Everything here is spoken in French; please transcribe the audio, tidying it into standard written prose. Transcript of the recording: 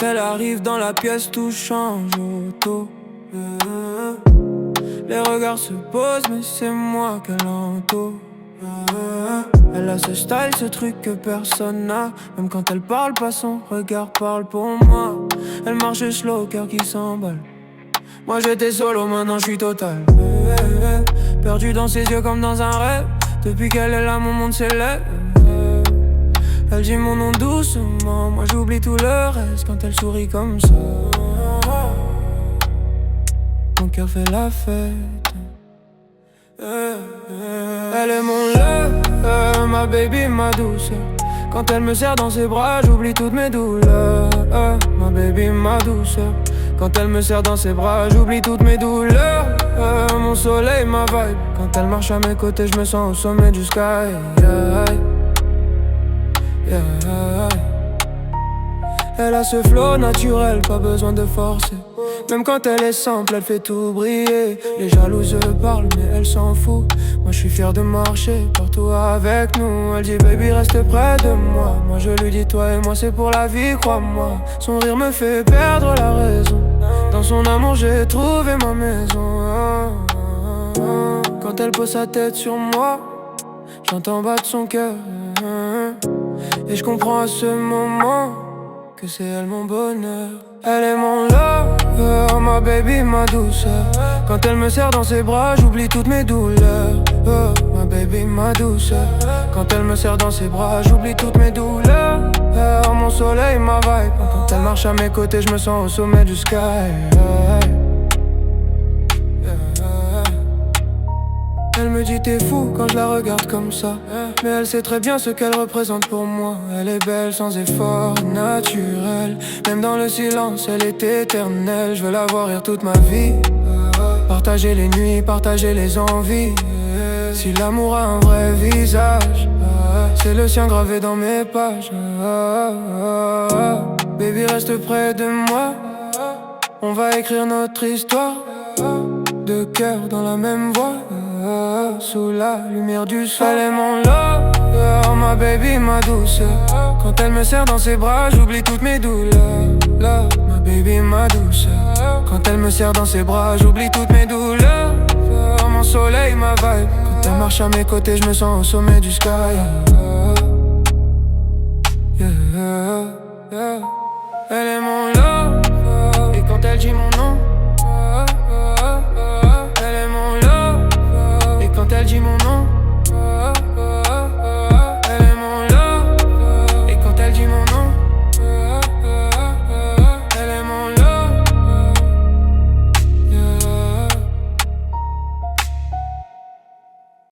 Elle arrive dans la pièce, tout change auto. Les regards se posent, mais c'est moi qu'elle entoure. Elle a ce style, ce truc que personne n'a. Même quand elle parle pas, son regard parle pour moi. Elle marche slow, cœur qui s'emballe. Moi j'étais solo, maintenant je suis total. Perdu dans ses yeux comme dans un rêve. Depuis qu'elle est là, mon monde s'élève. Elle dit mon nom doucement, moi j'oublie tout le reste quand elle sourit comme ça. Mon cœur fait la fête. Elle est mon love, ma baby, ma douceur. Quand elle me serre dans ses bras, j'oublie toutes mes douleurs. Ma baby, ma douceur. Quand elle me serre dans ses bras, j'oublie toutes mes douleurs. Mon soleil, ma vibe. Quand elle marche à mes côtés, je me sens au sommet du sky. Elle a ce flow naturel, pas besoin de forcer. Même quand elle est simple, elle fait tout briller. Les jalouses parlent, mais elle s'en fout. Moi je suis fier de marcher partout avec nous. Elle dit baby reste près de moi. Moi je lui dis toi et moi c'est pour la vie, crois-moi. Son rire me fait perdre la raison. Dans son amour j'ai trouvé ma maison. Quand elle pose sa tête sur moi, j'entends battre son cœur. Et je comprends à ce moment que c'est elle mon bonheur. Elle est mon lover, ma baby, ma douceur. Quand elle me serre dans ses bras, j'oublie toutes mes douleurs. Ma baby, ma douceur. Quand elle me serre dans ses bras, j'oublie toutes mes douleurs. Mon soleil, ma vibe. Quand elle marche à mes côtés, je me sens au sommet du sky. Elle me dit t'es fou quand je la regarde comme ça. Mais elle sait très bien ce qu'elle représente pour moi. Elle est belle sans effort, naturelle. Même dans le silence, elle est éternelle. Je veux la voir rire toute ma vie. Partager les nuits, partager les envies. Si l'amour a un vrai visage, c'est le sien gravé dans mes pages. Baby reste près de moi. On va écrire notre histoire. Deux cœurs dans la même voie. Sous la lumière du sol. Elle est mon lover, ma baby, ma douceur. Quand elle me serre dans ses bras, j'oublie toutes mes douleurs. Ma baby, ma douceur. Quand elle me serre dans ses bras, j'oublie toutes mes douleurs. Mon soleil, ma vibe. Quand elle marche à mes côtés, je me sens au sommet du sky. Elle est mon lover. Et quand elle dit mon nom,